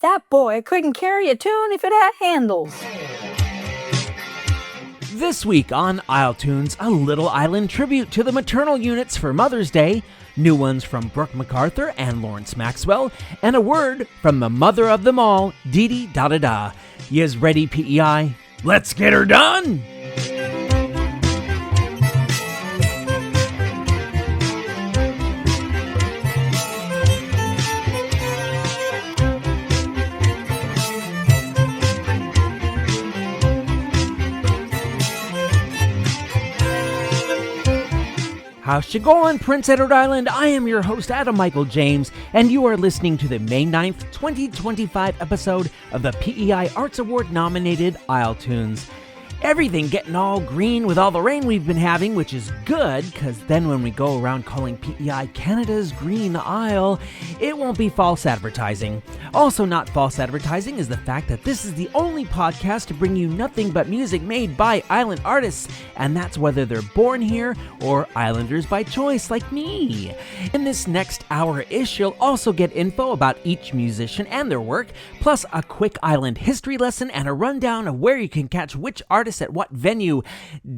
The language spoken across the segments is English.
That boy couldn't carry a tune if it had handles. This week on isletunes, a Little Island tribute to the maternal units for Mother's Day, new ones from Brooke MacArthur and Lawrence Maxwell, and a word from the mother of them all, Didi da-da-da. Yez ready, PEI? Let's get her done! How's you going, Prince Edward Island? I am your host, Adam Michael James, and you are listening to the May 9th, 2025 episode of the PEI Arts Award-nominated isletunes. Everything getting all green with all the rain we've been having, which is good, because then when we go around calling PEI Canada's Green Isle, it won't be false advertising. Also not false advertising is the fact that this is the only podcast to bring you nothing but music made by island artists, and that's whether they're born here or islanders by choice like me. In this next hour-ish, you'll also get info about each musician and their work, plus a quick island history lesson and a rundown of where you can catch which artist at what venue.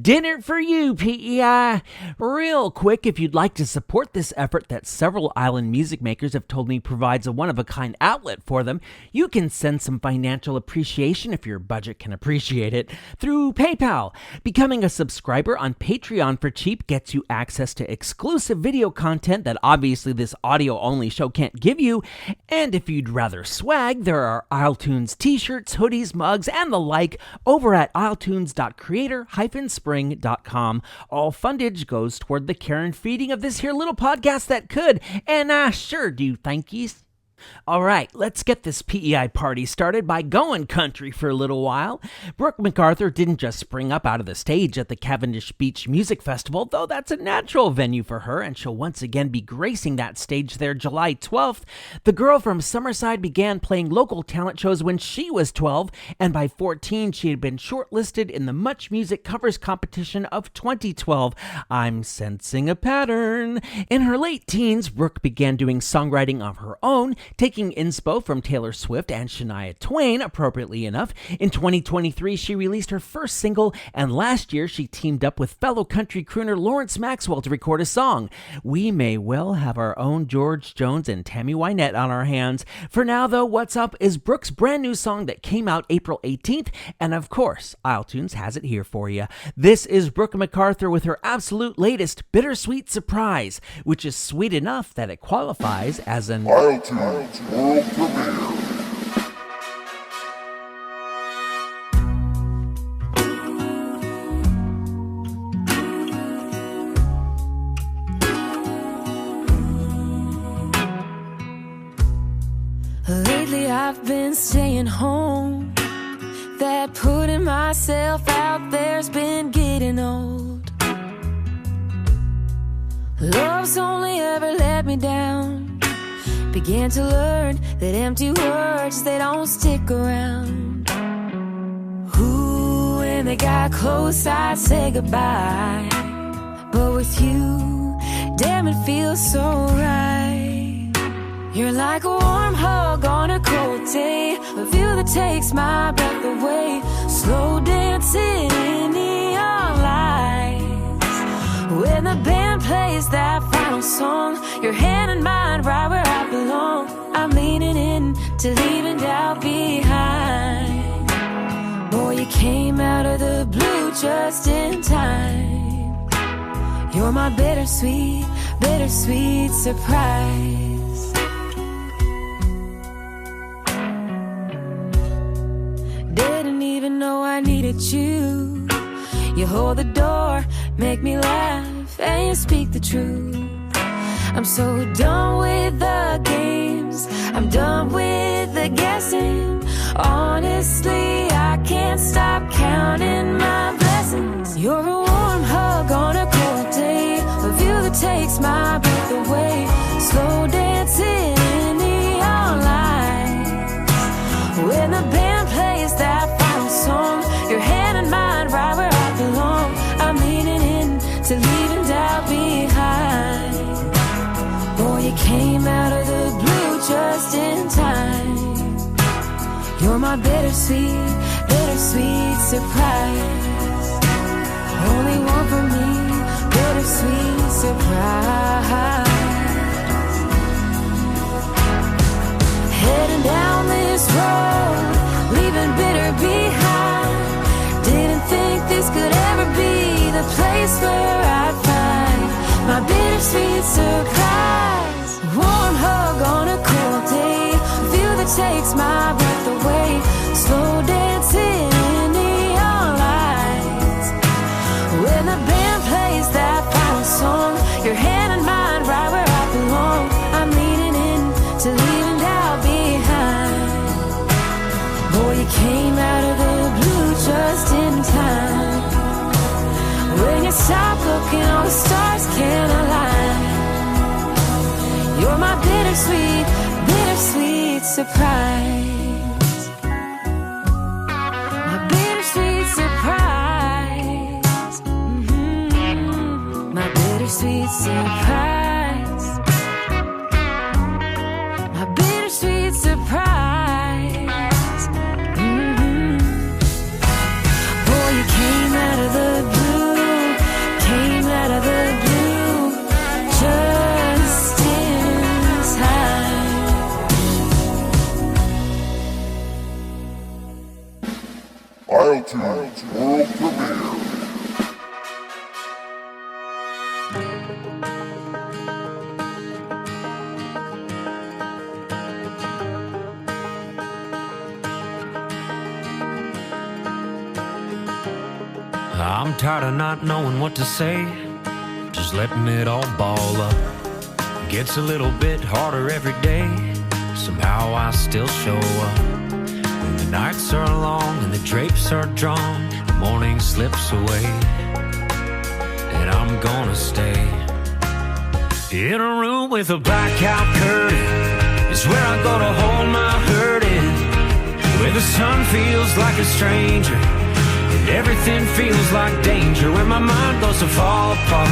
Dinner for you, PEI! Real quick, if you'd like to support this effort that several island music makers have told me provides a one-of-a-kind outlet for them, you can send some financial appreciation, if your budget can appreciate it, through PayPal. Becoming a subscriber on Patreon for cheap gets you access to exclusive video content that obviously this audio-only show can't give you, and if you'd rather swag, there are isletunes t-shirts, hoodies, mugs, and the like over at isletunes.creator-spring.com. All fundage goes toward the care and feeding of this here little podcast that could, and I sure do thank yous. All right, let's get this PEI party started by going country for a little while. Brooke MacArthur didn't just spring up out of the stage at the Cavendish Beach Music Festival, though that's a natural venue for her, and she'll once again be gracing that stage there July 12th. The girl from Summerside began playing local talent shows when she was 12, and by 14 she had been shortlisted in the Much Music Covers Competition of 2012. I'm sensing a pattern. In her late teens, Brooke began doing songwriting of her own, taking inspo from Taylor Swift and Shania Twain, appropriately enough. In 2023, she released her first single, and last year she teamed up with fellow country crooner Lawrence Maxwell to record a song. We may well have our own George Jones and Tammy Wynette on our hands. For now, though, What's Up is Brooke's brand new song that came out April 18th, and of course, isletunes has it here for you. This is Brooke MacArthur with her absolute latest Bittersweet Surprise, which is sweet enough that it qualifies as an isletunes world premiere. Lately I've been staying home. That putting myself out there's been getting old. Love's only ever let me down. Began to learn that empty words, they don't stick around. Ooh, when they got close, I'd say goodbye. But with you, damn, it feels so right. You're like a warm hug on a cold day, a view that takes my breath away. Slow dancing in neon lights. When the band plays that final song, your hand in mine right where I belong. I'm leaning in to leaving doubt behind. Boy, you came out of the blue just in time. You're my bittersweet, bittersweet surprise. Didn't even know I needed you. You hold the door, make me laugh, and you speak the truth. I'm so done with the games, I'm done with the guessing. Honestly, I can't stop counting my blessings. You're a warm hug on a cold day, a view that takes my breath away. Slow dancing in neon lights. When the band plays that final song, your hand in mine right where I belong. I'm leaning in to leaving doubt behind. Boy, you came out of the blue just in time. You're my bittersweet, bittersweet surprise. Only one for me, bittersweet surprise. Heading down this road, leaving bitter behind. Didn't think this could ever be the place where I'd find my bittersweet surprise. Warm hug on a cold day, a view that takes my breath away. Slow dancing in neon lights. When the band plays that final song, your hand in mine right where I belong. I'm leaning in to leaving doubt behind. Boy, you came out of the blue just in time. When you stop looking, all the stars can't align. You're my bittersweet, bittersweet surprise. My bittersweet surprise. My bittersweet surprise. My bittersweet surprise. Boy, you came out of the blue, came out of the blue, just in time. isletunes world premiere. I'm tired of not knowing what to say, just letting it all ball up. Gets a little bit harder every day, somehow I still show up. When the nights are long and the drapes are drawn, the morning slips away, and I'm gonna stay. In a room with a blackout curtain is where I go to hold my hurt in, where the sun feels like a stranger and everything feels like danger. When my mind goes to fall apart,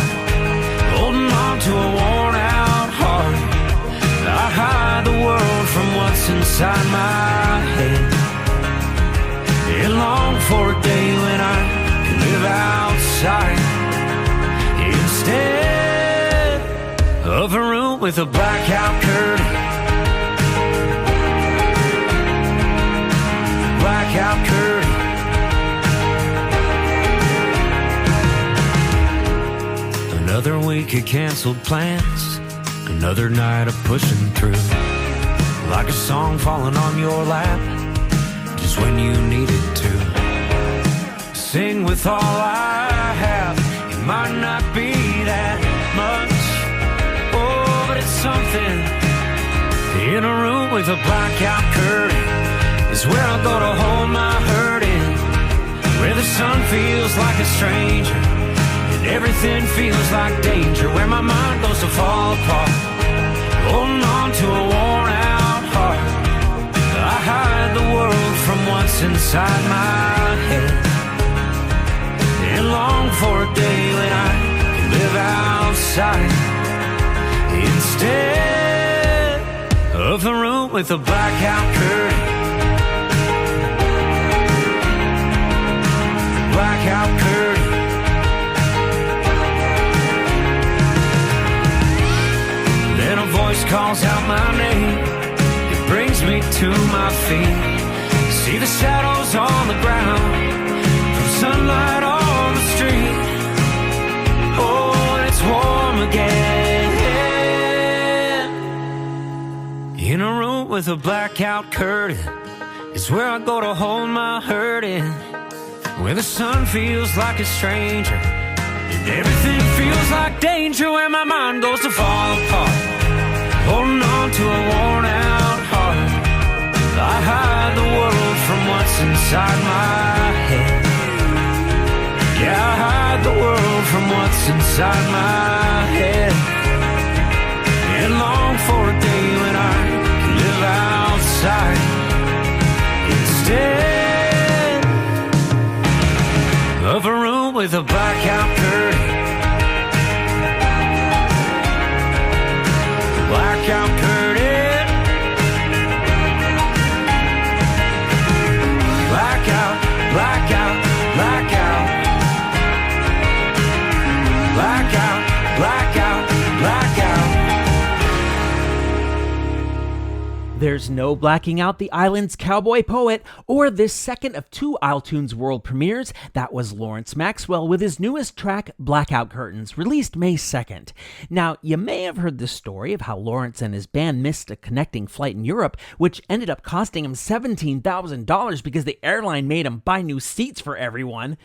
holding on to a worn out heart, I hide the world from what's inside my head, and long for a day when I can live outside instead of a room with a blackout curtain. Blackout curtain. Another week of canceled plans, another night of pushing through, like a song falling on your lap just when you needed to. Sing with all I have, it might not be that much, oh, but it's something. In a room with a blackout curtain is where I go to hold my hurt in, where the sun feels like a stranger and everything feels like danger. Where my mind goes to fall apart, holding on to a worn out heart, I hide the world from what's inside my head, and long for a day when I can live outside instead of a room with a blackout curtain. Blackout curtain. Then a voice calls out my name, it brings me to my feet. See the shadows on the ground from sunlight on the street. Oh, and it's warm again. In a room with a blackout curtain is where I go to hold my hurt in, where the sun feels like a stranger and everything feels like danger. Where my mind goes to fall apart, holding on to a worn out heart, I hide the world from what's inside my head. Yeah, I hide the world from what's inside my head, and long for a day when I can live outside instead of a room with a blackout curtain. Blackout curtain. there's no blacking out the island's cowboy poet or this second of two isletunes world premieres. That was Lawrence Maxwell with his newest track, Blackout Curtains, released May 2nd. Now, you may have heard the story of how Lawrence and his band missed a connecting flight in Europe, which ended up costing him $17,000 because the airline made him buy new seats for everyone.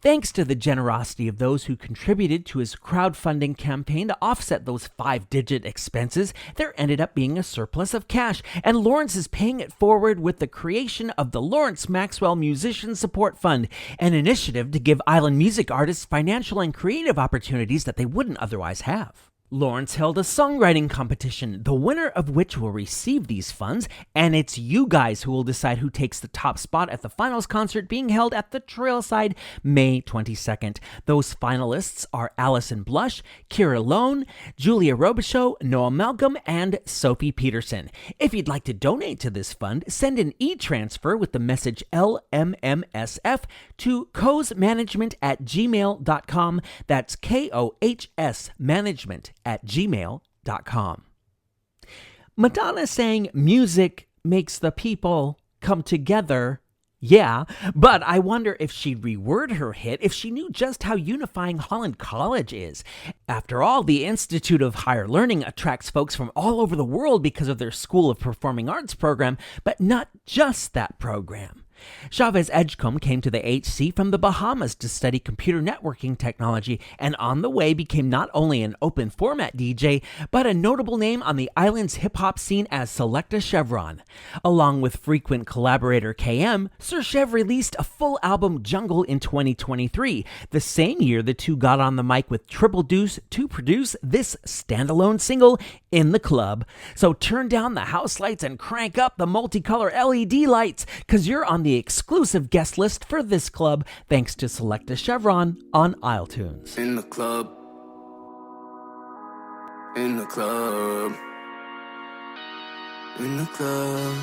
Thanks to the generosity of those who contributed to his crowdfunding campaign to offset those 5-digit expenses, there ended up being a surplus of cash, and Lawrence is paying it forward with the creation of the Lawrence Maxwell Musician Support Fund, an initiative to give island music artists financial and creative opportunities that they wouldn't otherwise have. Lawrence held a songwriting competition, the winner of which will receive these funds, and it's you guys who will decide who takes the top spot at the finals concert being held at the Trailside May 22nd. Those finalists are Allison Blush, Kira Lone, Julia Robichaud, Noah Malcolm, and Sophie Peterson. If you'd like to donate to this fund, send an e-transfer with the message LMMSF to kohsmanagement@gmail.com. That's KOHS management@gmail.com. Madonna sang music makes the people come together. Yeah, but I wonder if she'd reword her hit if she knew just how unifying Holland College is. After all, the Institute of Higher Learning attracts folks from all over the world because of their School of Performing Arts program, but not just that program. Chavez Edgecombe came to the HC from the Bahamas to study computer networking technology, and on the way became not only an open format DJ, but a notable name on the island's hip-hop scene as Selecta Chevron. Along with frequent collaborator KM, Sir Chev released a full album Jungle in 2023, the same year the two got on the mic with Triple Deuce to produce this standalone single, In the Club. So turn down the house lights and crank up the multicolor LED lights, cause you're on the exclusive guest list for this club, thanks to Selecta Chevron on isletunes. In the club, in the club, in the club,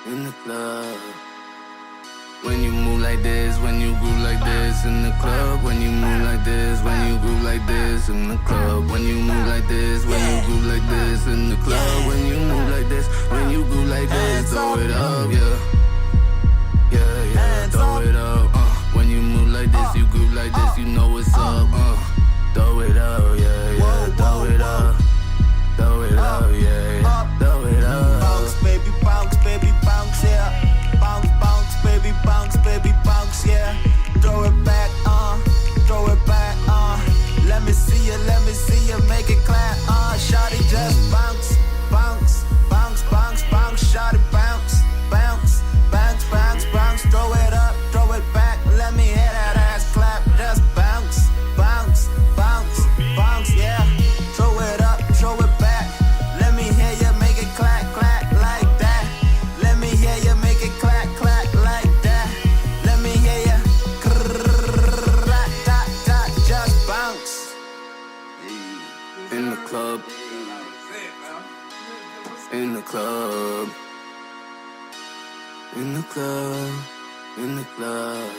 in the club. When you move like this, when you groove like this in the club. When you move like this, when you groove like this in the club. When you move like this, when you groove like this in the club. When you move like this, when you groove like this, throw it up, yeah. Yeah, throw it up, when you move like this, you groove like this, you know what's up, throw it up, yeah, throw it up, throw it up, yeah, throw it up. Bounce, baby, yeah. Bounce, baby, bounce, yeah. Throw it back, throw it back, let me see you make it clap, shawty just bounce, bounce, bounce, bounce, bounce, shawty bounce, bounce. Bounce, bounce, bounce, throw it up, throw it back, let me hear that ass clap, just bounce, bounce, bounce, bounce, yeah. Throw it up, throw it back, let me hear you make it clap, clap like that. Let me hear you make it clap, clap like that. Let me hear you clap, dot, dot, just bounce. In the club, in the club. In the club, in the club.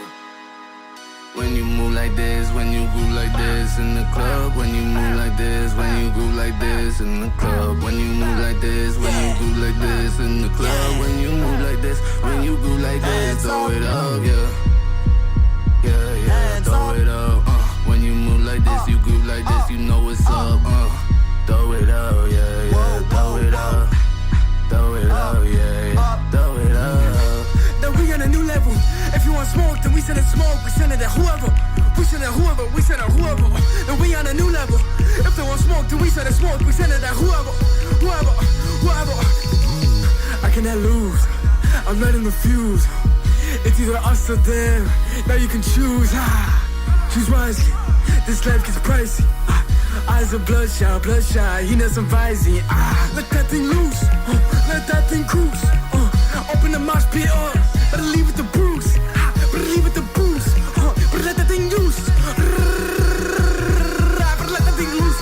When you move like this, when you groove like this in the club. When you move like this, when you groove like this in the club. When you move like this, when you groove like this in the club. When you move like this, when you groove like this, throw it up, yeah. Yeah, throw it up, when you move like this, you groove like this, you know what's up, throw it up, yeah, throw it up. Throw it up, yeah, throw it up. Now we on a new level. If you want smoke, then we send it smoke. We send it at whoever. We send it whoever. We send it whoever. Now we on a new level. If they want smoke, then we send it smoke. We send it at whoever. I cannot lose. I'm letting the fuse. It's either us or them. Now you can choose. Choose wisely. This life gets pricey. Eyes are bloodshot, you know some visine. Let that thing loose, let that thing cruise. Open the mosh pit up, better leave with the bruise. Better leave with the booze, better let that thing loose. Better let that thing loose.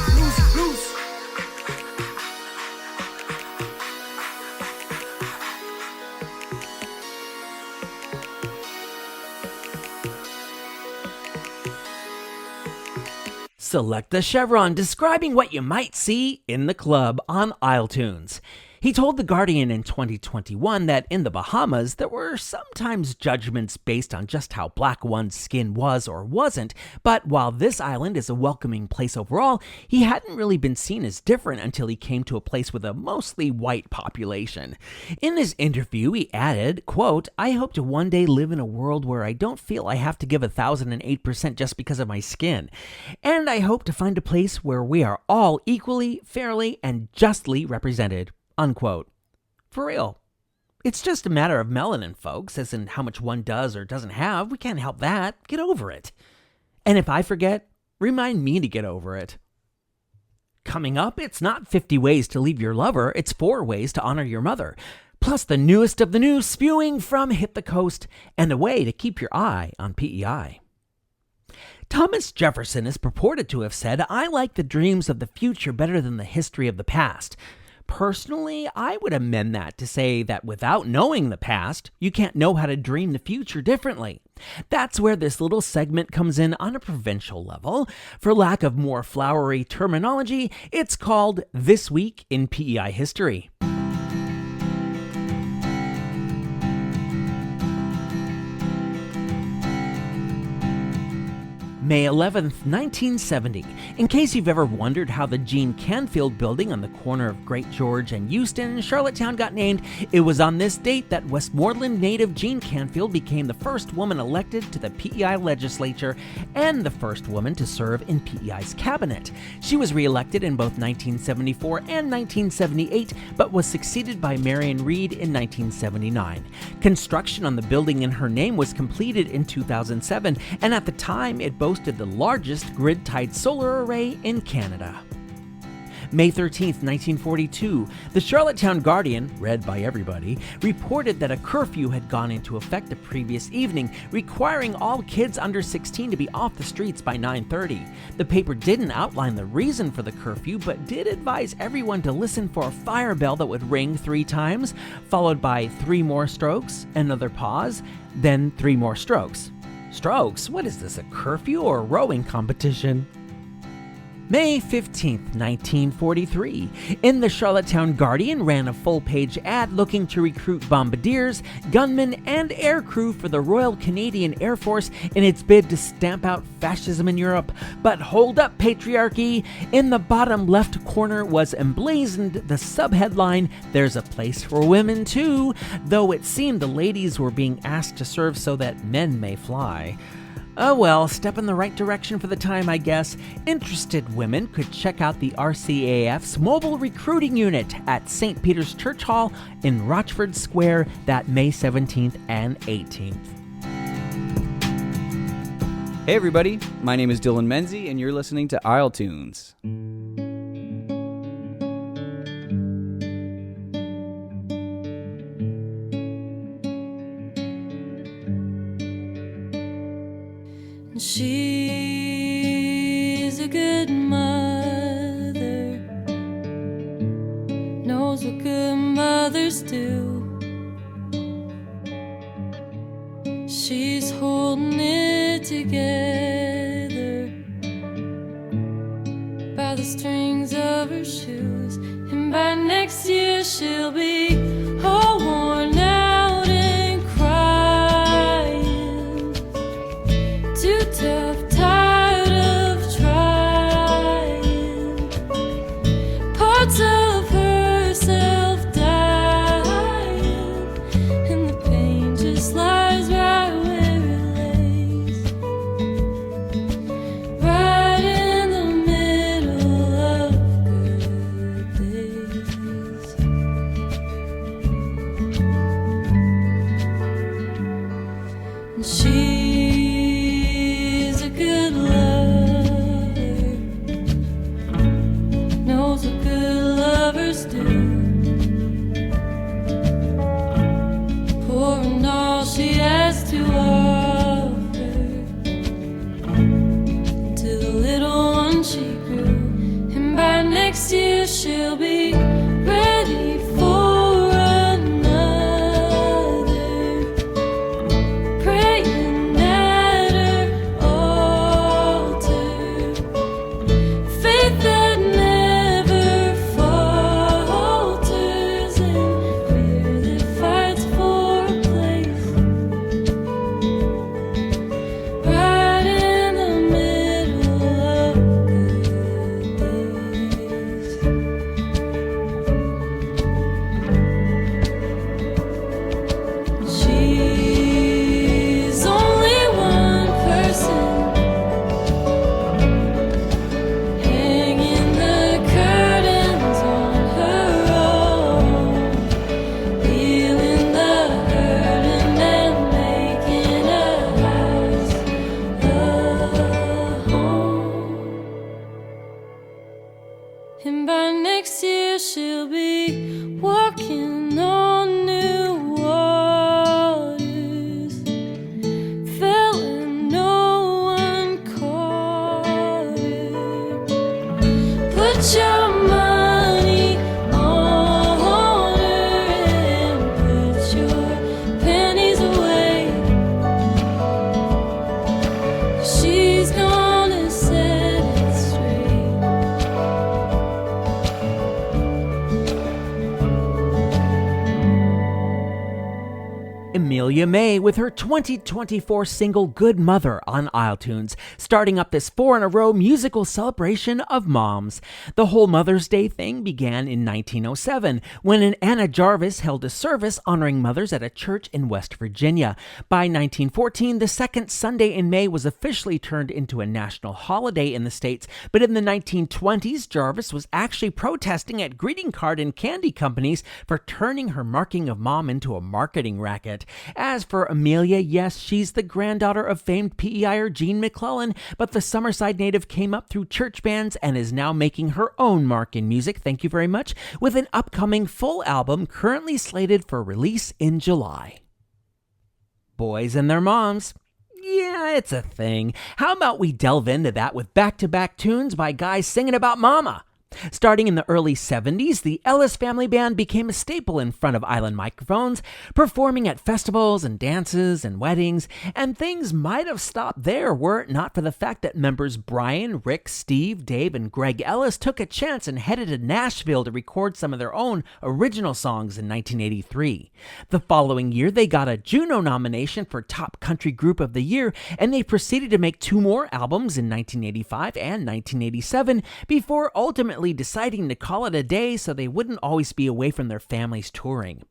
Selecta Chevron describing what you might see in the club on isletunes. He told The Guardian in 2021 that in the Bahamas, there were sometimes judgments based on just how black one's skin was or wasn't, but while this island is a welcoming place overall, he hadn't really been seen as different until he came to a place with a mostly white population. In his interview, he added, quote, "I hope to one day live in a world where I don't feel I have to give 1,008% just because of my skin. And I hope to find a place where we are all equally, fairly, and justly represented." Unquote. For real. It's just a matter of melanin, folks, as in how much one does or doesn't have. We can't help that. Get over it. And if I forget, remind me to get over it. Coming up, it's not 50 ways to leave your lover, it's 4 ways to honor your mother. Plus the newest of the news spewing from Hit the Coast and a way to keep your eye on PEI. Thomas Jefferson is purported to have said, "I like the dreams of the future better than the history of the past." Personally, I would amend that to say that without knowing the past, you can't know how to dream the future differently. That's where this little segment comes in on a provincial level. For lack of more flowery terminology, it's called This Week in PEI History. May 11th, 1970. In case you've ever wondered how the Gene Canfield building on the corner of Great George and Euston in Charlottetown got named, it was on this date that Westmoreland native Gene Canfield became the first woman elected to the PEI legislature and the first woman to serve in PEI's cabinet. She was re-elected in both 1974 and 1978, but was succeeded by Marion Reed in 1979. Construction on the building in her name was completed in 2007, and at the time it boasted the largest grid-tied solar array in Canada. May 13th, 1942, the Charlottetown Guardian, read by everybody, reported that a curfew had gone into effect the previous evening, requiring all kids under 16 to be off the streets by 9:30. The paper didn't outline the reason for the curfew, but did advise everyone to listen for a fire bell that would ring 3 times, followed by 3 more strokes, another pause, then 3 more strokes. Strokes? What is this, a curfew or a rowing competition? May 15th, 1943. In the Charlottetown Guardian ran a full-page ad looking to recruit bombardiers, gunmen, and aircrew for the Royal Canadian Air Force in its bid to stamp out fascism in Europe. But hold up, patriarchy! In the bottom left corner was emblazoned the subheadline, "There's a place for women too," though it seemed the ladies were being asked to serve so that men may fly. Oh well, step in the right direction for the time, I guess. Interested women could check out the RCAF's mobile recruiting unit at St. Peter's Church Hall in Rochford Square that May 17th and 18th. Hey everybody, my name is Dylan Menzie and you're listening to isletunes. She's a good mother, knows what good mothers do. She's holding it together by the strings of her shoes, and by next year she'll be all worn out and crying, too tough, tired of trying, parts of herself dying, and the pain just lies right where it lays, right in the middle of good days. And she's a good lover, knows what good lovers do, pouring all she has to offer to the little one she grew, and by next year she'll be ready for another, praying at her altar, faith that never falters, Amelia May with her 2024 single Good Mother on isletunes, starting up this 4-in-a-row musical celebration of moms. The whole Mother's Day thing began in 1907 when an Anna Jarvis held a service honoring mothers at a church in West Virginia. By 1914, the second Sunday in May was officially turned into a national holiday in the States, but in the 1920s, Jarvis was actually protesting at greeting card and candy companies for turning her marking of mom into a marketing racket. As for Amelia, yes, she's the granddaughter of famed PEIer Gene McClellan, but the Summerside native came up through church bands and is now making her own mark in music, thank you very much, with an upcoming full album currently slated for release in July. Boys and their moms. Yeah, it's a thing. How about we delve into that with back-to-back tunes by guys singing about mama? Starting in the early 70s, the Ellis Family Band became a staple in front of island microphones, performing at festivals and dances and weddings, and things might have stopped there were it not for the fact that members Brian, Rick, Steve, Dave, and Greg Ellis took a chance and headed to Nashville to record some of their own original songs in 1983. The following year, they got a Juno nomination for Top Country Group of the Year, and they proceeded to make 2 more albums in 1985 and 1987 before ultimately deciding to call it a day so they wouldn't always be away from their families touring.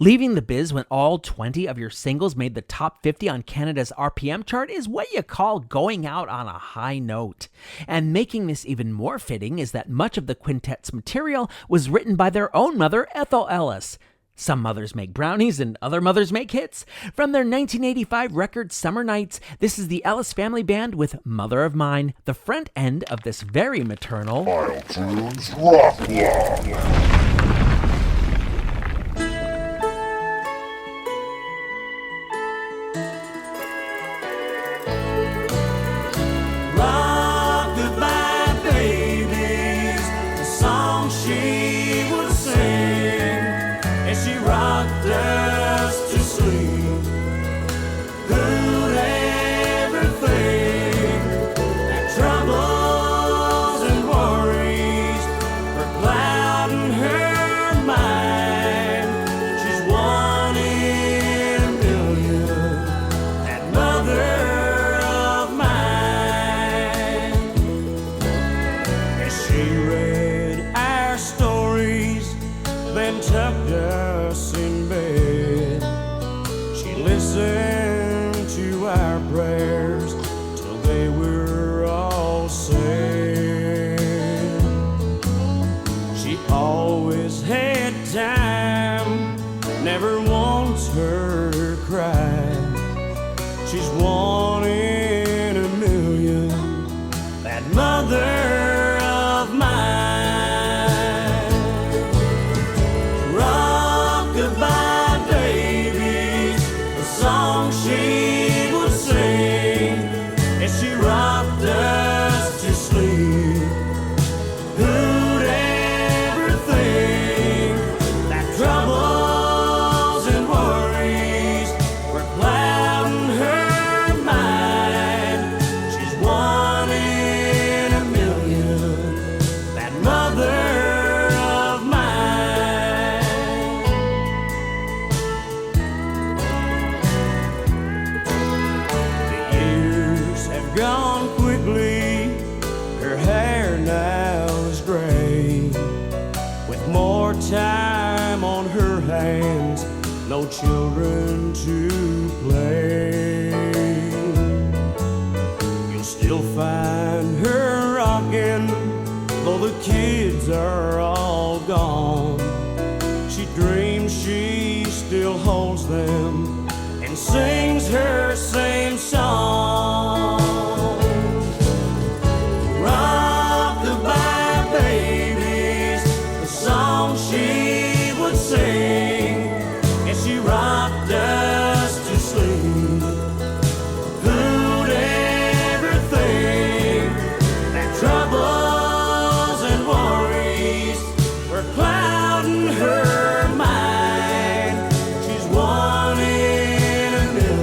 Leaving the biz when all 20 of your singles made the top 50 on Canada's RPM chart is what you call going out on a high note. And making this even more fitting is that much of the quintet's material was written by their own mother, Ethel Ellis. Some mothers make brownies and other mothers make hits. From their 1985 record Summer Nights, this is the Ellis Family Band with Mother of Mine, the front end of this very maternal isletunes Rock Block. Children to play. You'll still find her rocking, though the kids are all gone. She dreams she still holds them and sings her same song. Rock-a-bye babies, the song she would sing. She rocked us to sleep, who'd ever think that troubles and worries were clouding her mind? She's one in a million.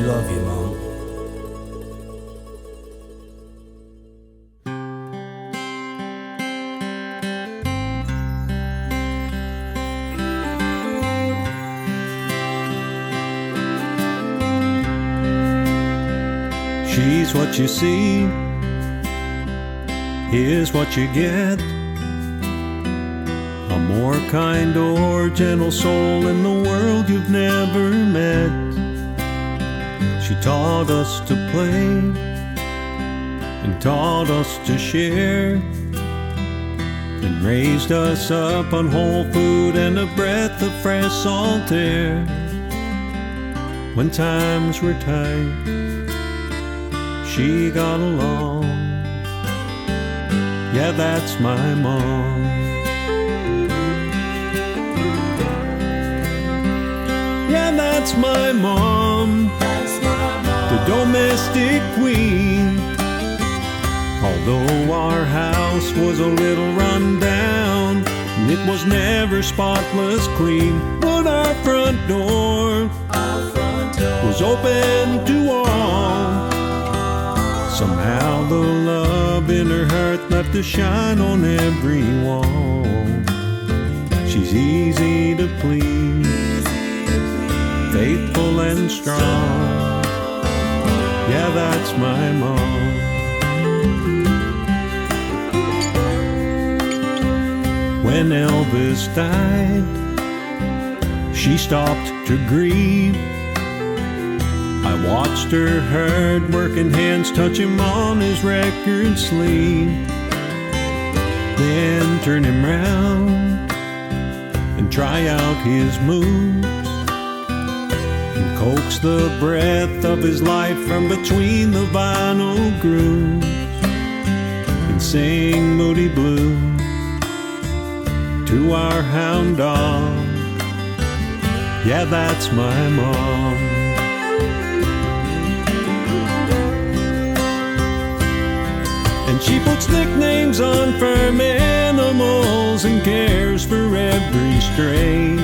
love you, Mom. She's what you see, is what you get. A more kind or gentle soul in the world you've never met. She taught us to play and taught us to share, and raised us up on whole food and a breath of fresh salt air. When times were tight, she got along. Yeah, that's my mom. Yeah, that's my mom. The domestic queen. Although our house was a little run down, and it was never spotless clean, but our front door was open to all. Somehow the love in her heart left a shine on every wall. She's easy to please, faithful and strong. Yeah, that's my mom. When Elvis died, she stopped to grieve. I watched her hard working hands touch him on his record sleeve, then turn him round and try out his moves, and coax the breath of his life from between the vinyl grooves, and sing moody blues to our hound dog. Yeah, that's my mom. And she puts nicknames on farm animals and cares for every stray.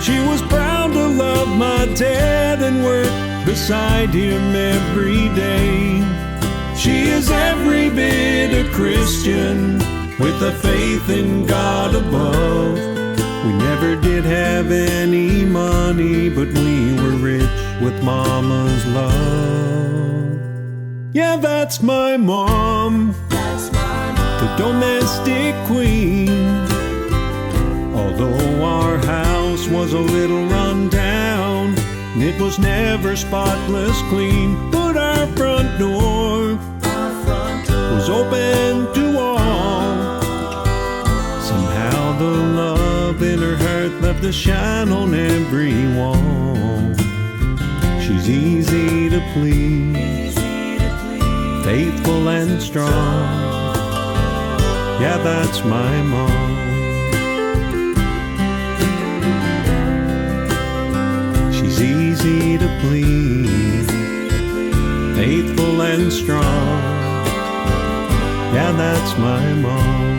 She was proud to love my dad and work beside him every day. She is every bit a Christian with a faith in God above. We never did have any money, but we were rich with Mama's love. Yeah, that's my mom, the domestic queen. Although our house was a little run down, and it was never spotless clean, but our front door was open to all. Somehow the love in her heart left a shine on every wall. She's easy to please, faithful and strong. Yeah, that's my mom. She's easy to please, faithful and strong. Yeah, that's my mom.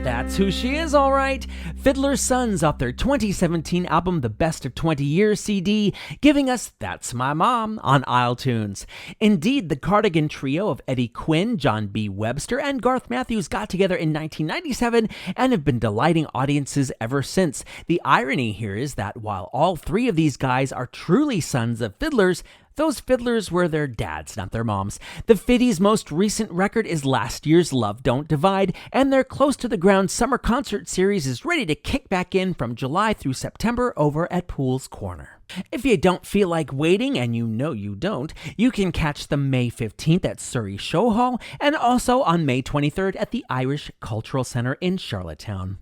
That's who she is, all right. Fiddler's Sons off their 2017 album The Best of 20 Years CD, giving us That's My Mom on isletunes. Indeed, the Cardigan trio of Eddie Quinn, John B. Webster, and Garth Matthews got together in 1997 and have been delighting audiences ever since. The irony here is that while all three of these guys are truly sons of fiddlers, those fiddlers were their dads, not their moms. The Fiddies' most recent record is last year's Love Don't Divide, and their Close to the Ground summer concert series is ready to kick back in from July through September over at Pools Corner. If you don't feel like waiting, and you know you don't, you can catch them May 15th at Surrey Show Hall, and also on May 23rd at the Irish Cultural Center in Charlottetown.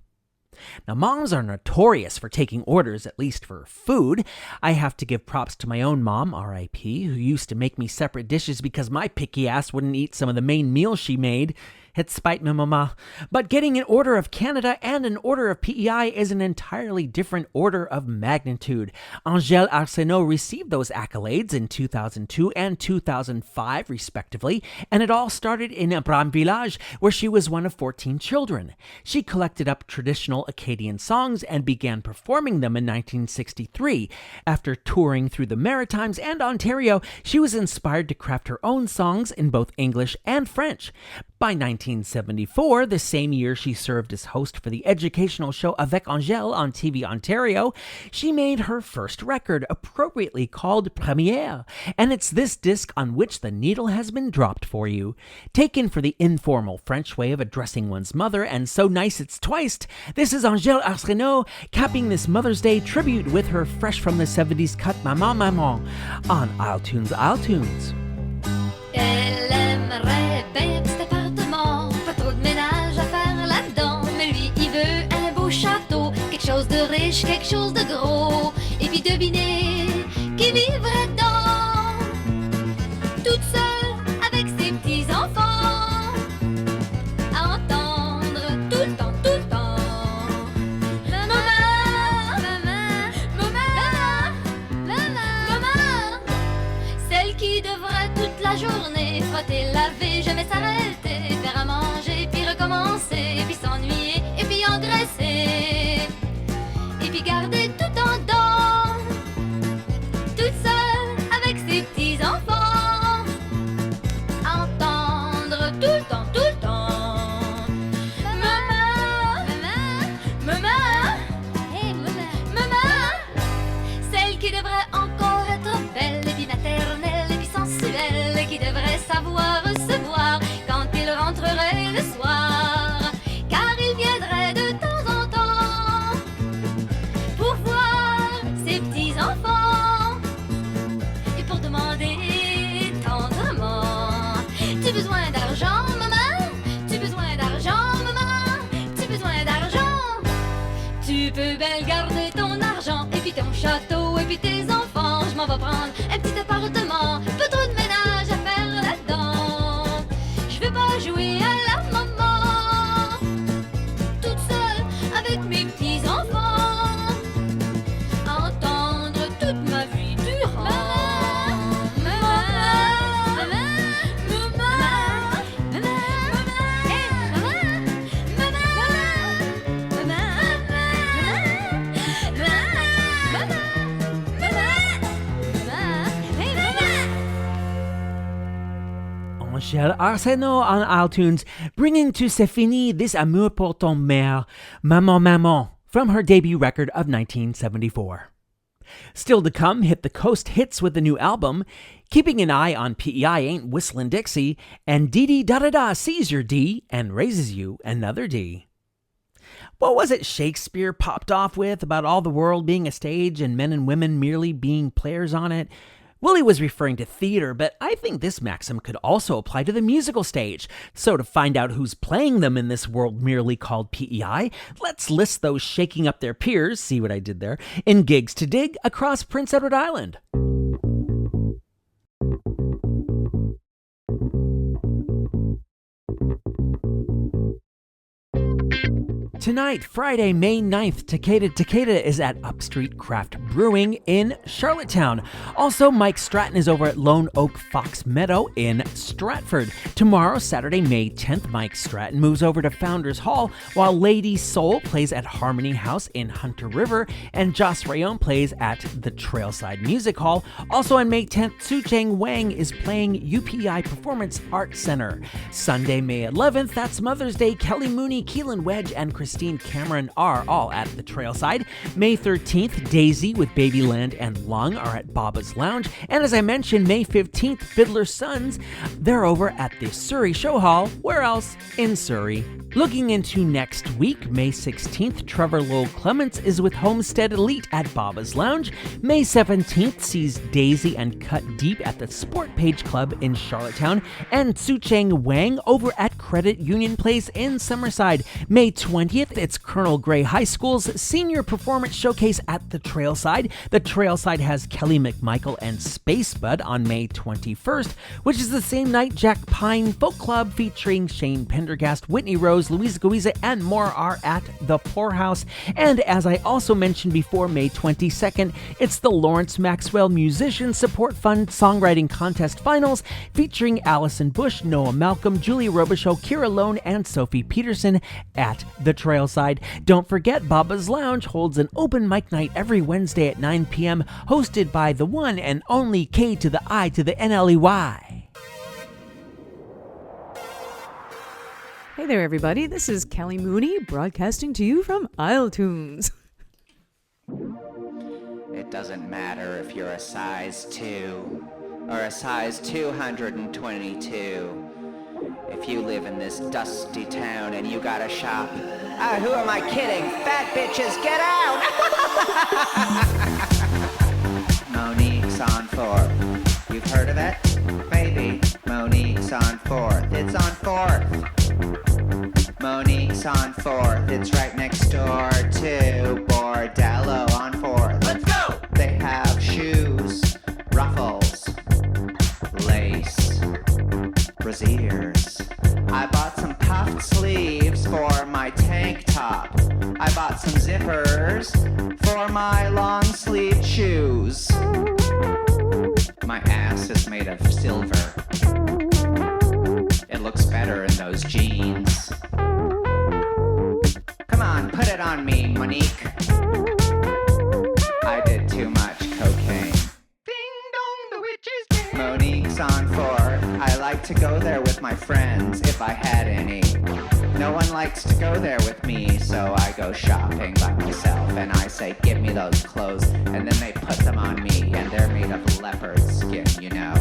Now, moms are notorious for taking orders, at least for food. I have to give props to my own mom, R.I.P., who used to make me separate dishes because my picky ass wouldn't eat some of the main meals she made. Het spijt me, mama. But getting an Order of Canada and an Order of PEI is an entirely different order of magnitude. Angèle Arsenault received those accolades in 2002 and 2005, respectively, and it all started in Abram Village, where she was one of 14 children. She collected up traditional Acadian songs and began performing them in 1963. After touring through the Maritimes and Ontario, she was inspired to craft her own songs in both English and French. By 1974, the same year she served as host for the educational show Avec Angèle on TV Ontario, she made her first record, appropriately called Première, and it's this disc on which the needle has been dropped for you. Taken for the informal French way of addressing one's mother, and so nice it's twiced, this is Angèle Arsenault capping this Mother's Day tribute with her fresh from the 70s cut Maman Maman on isletunes. Elle aimerait bien petit appartement, pas trop de ménage à faire là-dedans. Mais lui, il veut un beau château, quelque chose de riche, quelque chose de gros. Et puis devinez qui vivrait dedans, toute seule avec ses petits-enfants, à entendre tout le temps. Maman, maman, maman, maman, celle qui devrait toute la journée frotter, laver, jamais s'arrêter, faire à manger, puis recommencer, puis s'ennuyer, et puis engraisser, et puis garder tout en dents, toute seule avec ses petits-enfants, entendre tout le temps. Maman, hey maman, celle qui devrait encore être belle, et puis maternelle, et puis sensuelle, et qui devrait savoir recevoir quand il rentrerait le soir, car il viendrait de temps en temps pour voir ses petits-enfants et pour demander tendrement: tu besoin d'argent, maman? Tu besoin d'argent, maman? Tu besoin d'argent? Tu peux bien garder ton argent, et puis ton château, et puis tes enfants. Je m'en vais prendre un petit appartement, pas trop de ménage à faire là-dedans. Je veux pas jouer à la maman, toute seule avec mes petits-enfants, entendre toute ma vie durant. Maman, Angèle Arsenault on iTunes, bringing to C'est Fini this Amour pour ton mère, Maman Maman, from her debut record of 1974. Still to come, Hit the Coast hits with the new album, Keeping an Eye on PEI Ain't Whistlin' Dixie, and Didi Da sees your D and raises you another D. What was it Shakespeare popped off with about all the world being a stage and men and women merely being players on it? Well, he was referring to theater, but I think this maxim could also apply to the musical stage. So to find out who's playing them in this world merely called PEI, let's list those shaking up their peers, see what I did there, in gigs to dig across Prince Edward Island. Tonight, Friday, May 9th, Takeda is at Upstreet Craft Brewing in Charlottetown. Also, Mike Stratton is over at Lone Oak Fox Meadow in Stratford. Tomorrow, Saturday, May 10th, Mike Stratton moves over to Founders Hall, while Lady Soul plays at Harmony House in Hunter River, and Joss Rayon plays at the Trailside Music Hall. Also on May 10th, Su Cheng Wang is playing UPI Performance Arts Center. Sunday, May 11th, that's Mother's Day, Kelly Mooney, Keelan Wedge, and Christine Cameron are all at the Trailside. May 13th, Daisy with Babyland and Lung are at Baba's Lounge. And as I mentioned, May 15th, Fiddler's Sons, they're over at the Surrey Show Hall. Where else? In Surrey. Looking into next week, May 16th, Trevor Lowell Clements is with Homestead Elite at Baba's Lounge. May 17th sees Daisy and Cut Deep at the Sport Page Club in Charlottetown, and Su Chang Wang over at Credit Union Place in Summerside. May 20th, it's Colonel Gray High School's Senior Performance Showcase at the Trailside. The Trailside has Kelly McMichael and Space Bud on May 21st, which is the same night Jack Pine Folk Club featuring Shane Pendergast, Whitney Rose, Louisa Guiza, and more are at the Poorhouse. And as I also mentioned before, May 22nd, it's the Lawrence Maxwell Musician Support Fund Songwriting Contest Finals featuring Allison Bush, Noah Malcolm, Julie Robichaux, Kira Lone, and Sophie Peterson at the Trailside. Don't forget, Baba's Lounge holds an open mic night every Wednesday at 9 p.m., hosted by the one and only K to the I to the NLEY. Hey there, everybody. This is Kelly Mooney broadcasting to you from isletunes. It doesn't matter if you're a size 2 or a size 222. If you live in this dusty town and you gotta shop, who am I kidding? Fat bitches, get out! Monique's on 4th. You've heard of it? Maybe. Monique's on 4th. It's on 4th. Monique's on 4th. It's right next door to Bordello on 4th. Let's go! They have shoes, ruffles, lace, brassieres. I bought some puffed sleeves for my tank top. I bought some zippers for my long sleeve shoes. My ass is made of silver. It looks better in those jeans. Come on, put it on me, Monique. I did too much cocaine. Ding dong, the witch's dead. Monique's on 4th. I like to go there with my friends, if I had any. No one likes to go there with me, so I go shopping by myself, and I say, give me those clothes, and then they put them on me, and they're made of leopard skin, you know.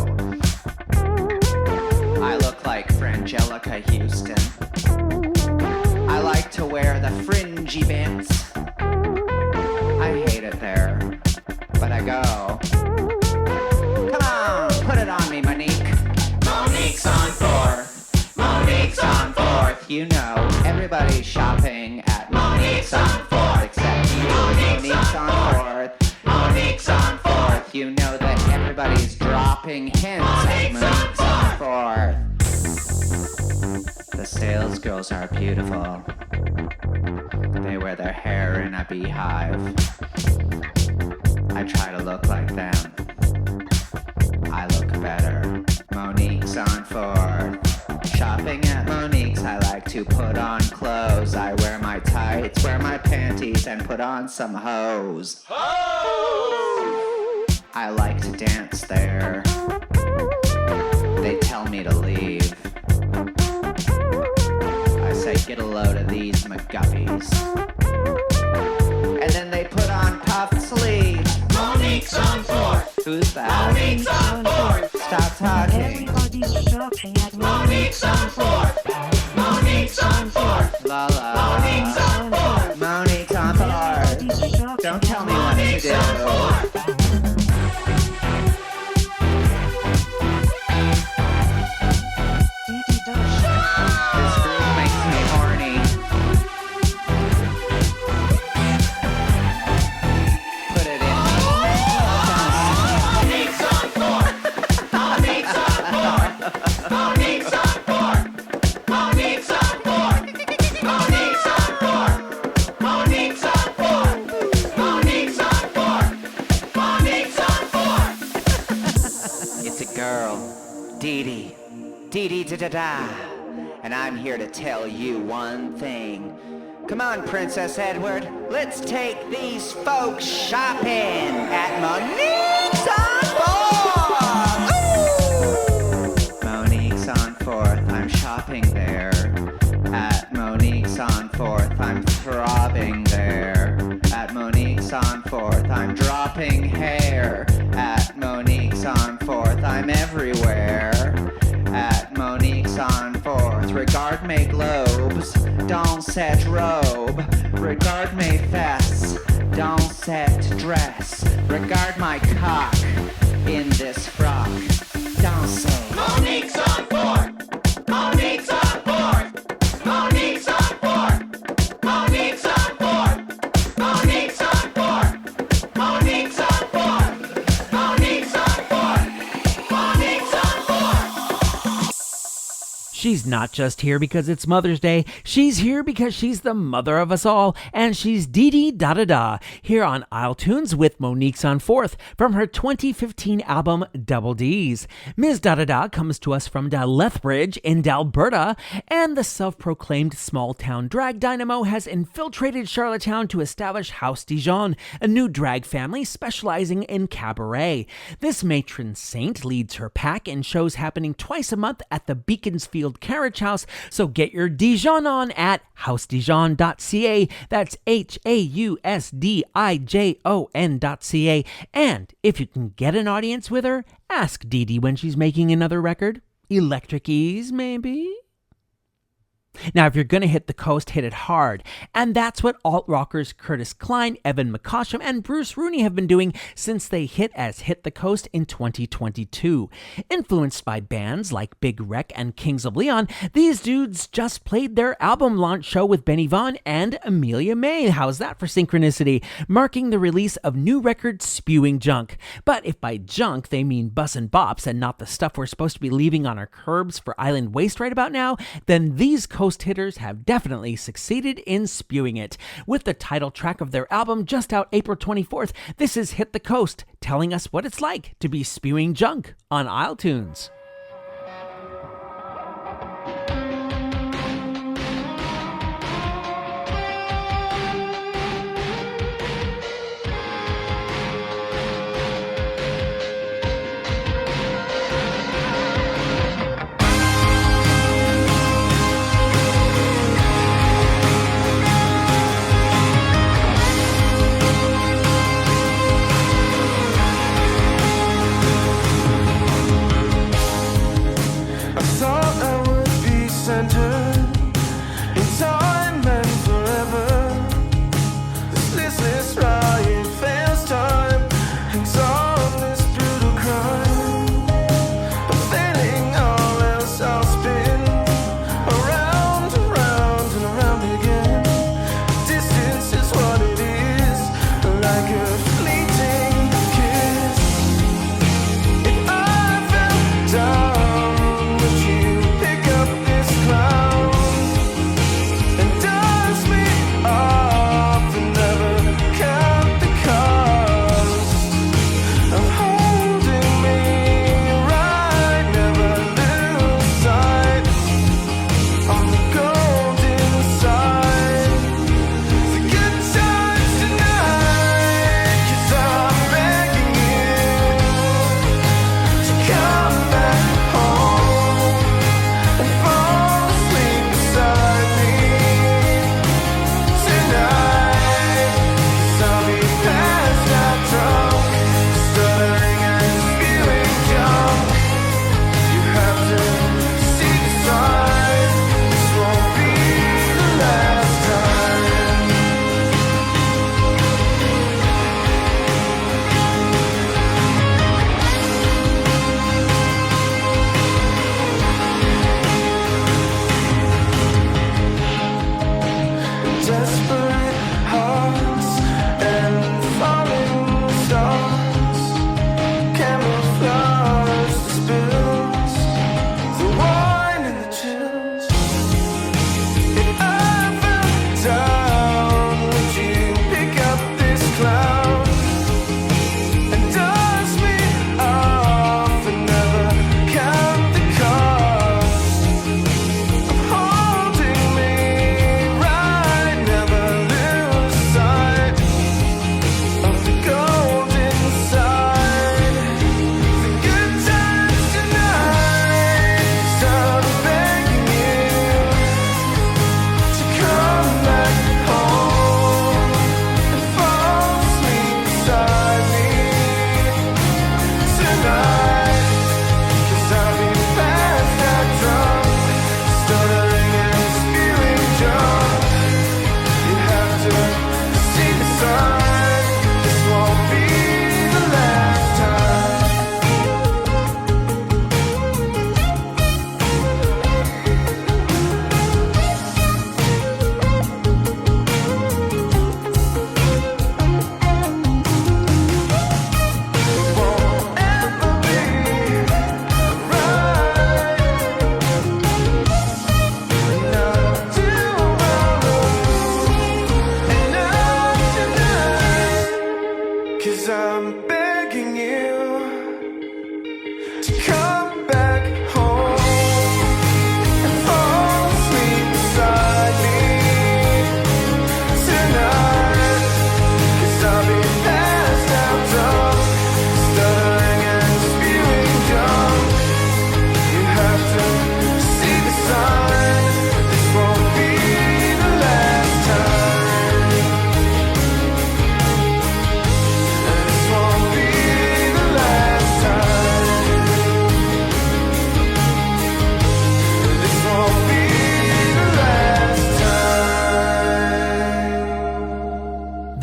I look like Frangelica Houston. I like to wear the fringy bits. I hate it there, but I go. Come on, put it on me, Monique. Monique's on 4th. Monique's on 4th. You know, everybody's shopping at Monique's on 4th, except you. Monique's on 4th. Monique's on 4th. You know that everybody's dropping hints at Monique's on 4th. The sales girls are beautiful. They wear their hair in a beehive. I try to look like them. I look better. Monique's on 4th. Shopping at Monique's, I like to put on clothes. I wear my tights, wear my panties, and put on some hose. I like to dance there. They tell me to leave. I say, get a load of these McGuffies. And then they put on puffed sleeves. Monique's on 4th. Who's that? Monique's on 4th. Stop talking. Everybody's shopping at Monique's on 4th. Monique's on 4th. La la. Monique's on 4th. Monique's on 4th. Don't tell me what to do. This groove makes me horny. Put it in me. Monique's on 4th. Monique's on 4th. Monique's on 4th. Monique's on 4th. Monique's on 4th. Monique's on 4th. Monique's on 4th. Monique's on 4th. It's a girl, Didi. Didi da da da. And I'm here to tell you one thing. Come on, Princess Edward. Let's take these folks shopping at Monique's on 4th. Ooh! Monique's on 4th. I'm shopping there. At Monique's on 4th. I'm throbbing there. At Monique's on 4th. I'm dropping hair. At Monique's on 4th. I'm everywhere. At Monique's on 4th. Regard may glow. robes, don't set robe. Regard me fess, don't set dress. Regard my cock in this frock. Don't say Monique's on board. Monique's on board. Monique's on board. Monique's on board. Monique's on board. Monique's on board. Monique's on board. Monique's on board. She's not just here because it's Mother's Day, she's here because she's the mother of us all, and she's Didi Da here on isletunes with Monique's on Fourth from her 2015 album Double D's. Ms. Da comes to us from Lethbridge in Alberta, and the self-proclaimed small-town drag dynamo has infiltrated Charlottetown to establish House Dijon, a new drag family specializing in cabaret. This matron saint leads her pack in shows happening twice a month at the Beaconsfield Carriage House, so get your Dijon on at housedijon.ca. That's HAUSDIJON.ca. And if you can get an audience with her, ask Didi when she's making another record. Electric Ease, maybe? Now, if you're going to hit the coast, hit it hard. And that's what alt-rockers Curtis Klein, Evan McCosham, and Bruce Rooney have been doing since they hit the coast in 2022. Influenced by bands like Big Wreck and Kings of Leon, these dudes just played their album launch show with Benny Vaughn and Amelia May. How's that for synchronicity? Marking the release of new record Spewing Junk. But if by junk they mean bus and bops and not the stuff we're supposed to be leaving on our curbs for island waste right about now, then these coast hitters have definitely succeeded in spewing it. With the title track of their album just out April 24th, this is Hit the Coast, telling us what it's like to be spewing junk on isletunes.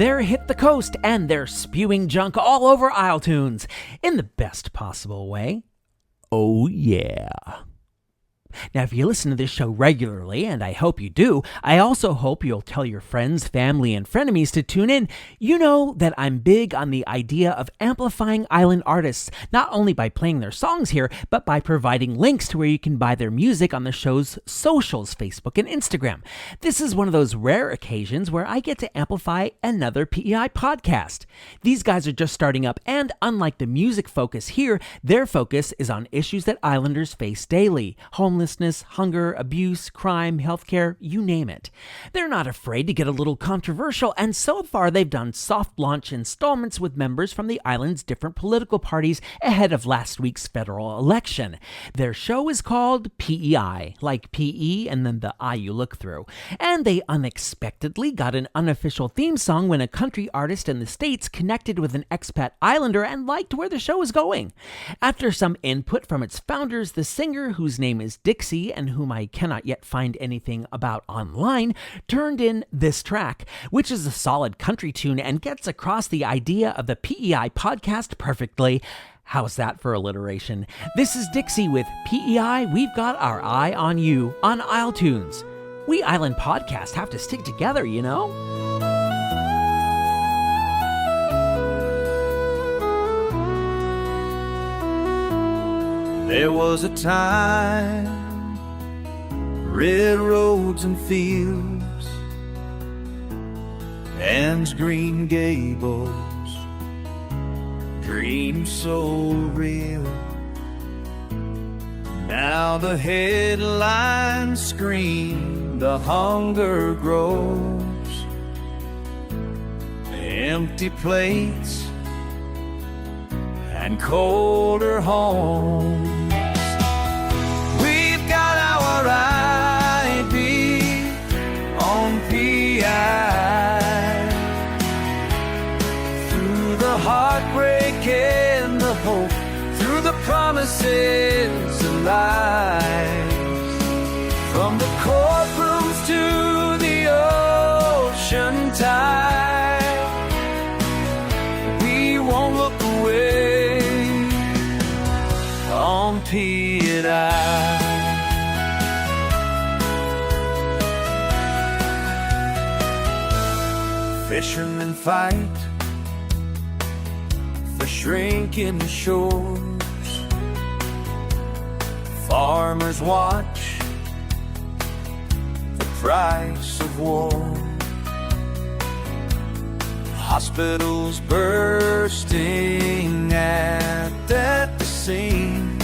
They're hit the coast and they're spewing junk all over isletunes in the best possible way. Oh yeah. Now, if you listen to this show regularly, and I hope you do, I also hope you'll tell your friends, family, and frenemies to tune in. You know that I'm big on the idea of amplifying island artists, not only by playing their songs here, but by providing links to where you can buy their music on the show's socials, Facebook and Instagram. This is one of those rare occasions where I get to amplify another PEI podcast. These guys are just starting up, and unlike the music focus here, their focus is on issues that islanders face daily: homelessness, hunger, abuse, crime, healthcare, you name it. They're not afraid to get a little controversial, and so far they've done soft launch installments with members from the island's different political parties ahead of last week's federal election. Their show is called PEI, like PE and then the I you look through. And they unexpectedly got an unofficial theme song when a country artist in the States connected with an expat islander and liked where the show was going. After some input from its founders, the singer, whose name is Dixie, and whom I cannot yet find anything about online, turned in this track, which is a solid country tune and gets across the idea of the PEI podcast perfectly. How's that for alliteration? This is Dixie with PEI, We've Got Our Eye on You on isletunes. We island podcasts have to stick together, you know? There was a time, red roads and fields, and green gables, dreams so real. Now the headlines scream, the hunger grows, empty plates and colder homes. We've got our ID on PI. Through the heartbreak and the hope, through the promises of lies, from the courtrooms to the ocean tide, we won't look away on PEI. Fishermen fight for shrinking shores. Farmers watch the price of war. Hospitals bursting at the seams.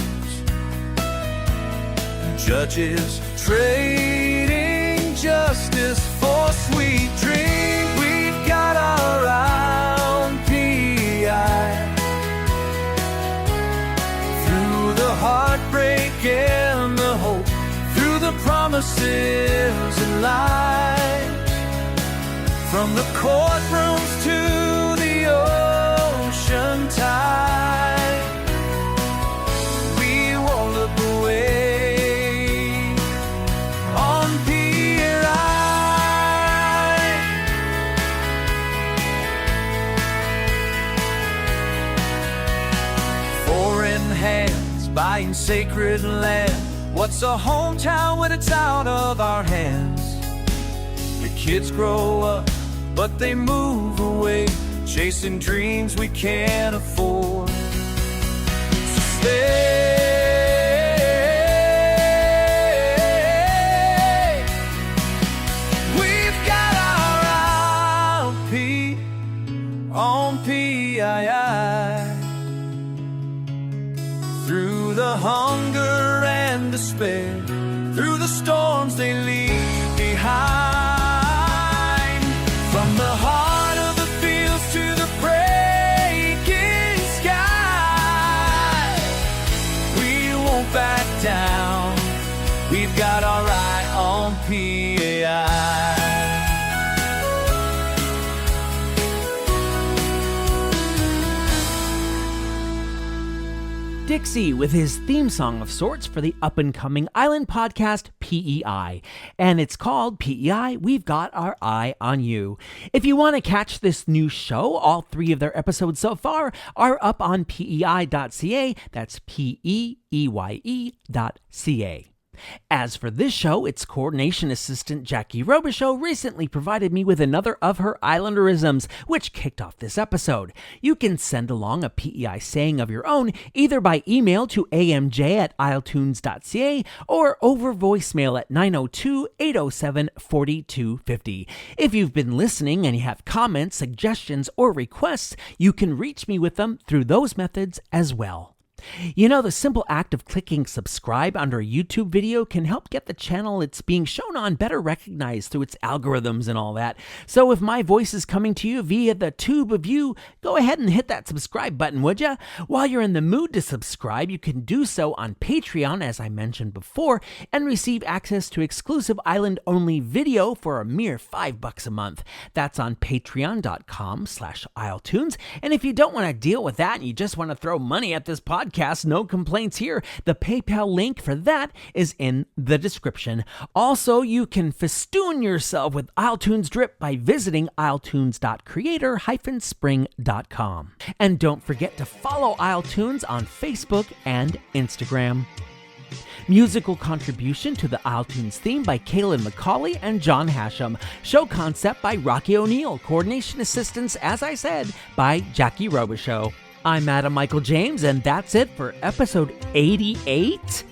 Judges trading justice for sweet dreams. We've got our eye on PEI. Through the heartbreak and the hope, through the promises and lies, from the courtrooms to the ocean tide, we won't look away on PEI. Foreign hands buying sacred land. What's a hometown when it's out of our hands? Your kids grow up, but they move away, chasing dreams we can't afford. So stay. We've got our eye on PEI. Through the hunger and despair, through the storms they leave behind, from the heart of the fields to the breaking sky, Dixie with his theme song of sorts for the up-and-coming island podcast PEI. And it's called PEI, We've Got Our Eye on You. If you want to catch this new show, all 3 of their episodes so far are up on pei.ca. That's PEEYE.ca. As for this show, its coordination assistant Jackie Robichaux recently provided me with another of her Islanderisms, which kicked off this episode. You can send along a PEI saying of your own either by email to amj@isletunes.ca or over voicemail at 902-807-4250. If you've been listening and you have comments, suggestions, or requests, you can reach me with them through those methods as well. You know, the simple act of clicking subscribe under a YouTube video can help get the channel it's being shown on better recognized through its algorithms and all that. So if my voice is coming to you via the tube of you, go ahead and hit that subscribe button, would ya? While you're in the mood to subscribe, you can do so on Patreon, as I mentioned before, and receive access to exclusive island-only video for a mere $5 a month. That's on patreon.com/isletunes. And if you don't want to deal with that and you just want to throw money at this podcast, no complaints here. The PayPal link for that is in the description. Also, you can festoon yourself with Isletunes drip by visiting isletunes.creator-spring.com. And don't forget to follow Isletunes on Facebook and Instagram. Musical contribution to the Isletunes theme by Kaylin McCauley and John Hashem. Show concept by Rocky O'Neill. Coordination assistance, as I said, by Jackie Robichaux. I'm Adam Michael James, and that's it for episode 88?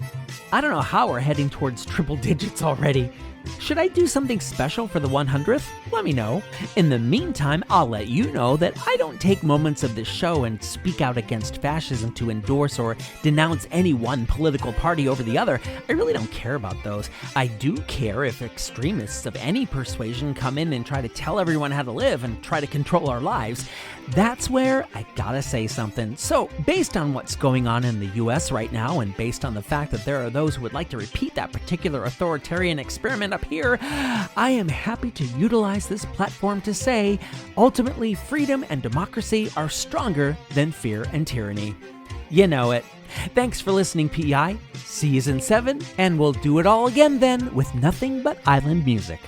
I don't know how we're heading towards triple digits already. Should I do something special for the 100th? Let me know. In the meantime, I'll let you know that I don't take moments of this show and speak out against fascism to endorse or denounce any one political party over the other. I really don't care about those. I do care if extremists of any persuasion come in and try to tell everyone how to live and try to control our lives. That's where I gotta say something. So, based on what's going on in the US right now, and based on the fact that there are those who would like to repeat that particular authoritarian experiment up here, I am happy to utilize this platform to say, ultimately, freedom and democracy are stronger than fear and tyranny. You know it. Thanks for listening, PEI. See you in 7, and we'll do it all again then with nothing but island music.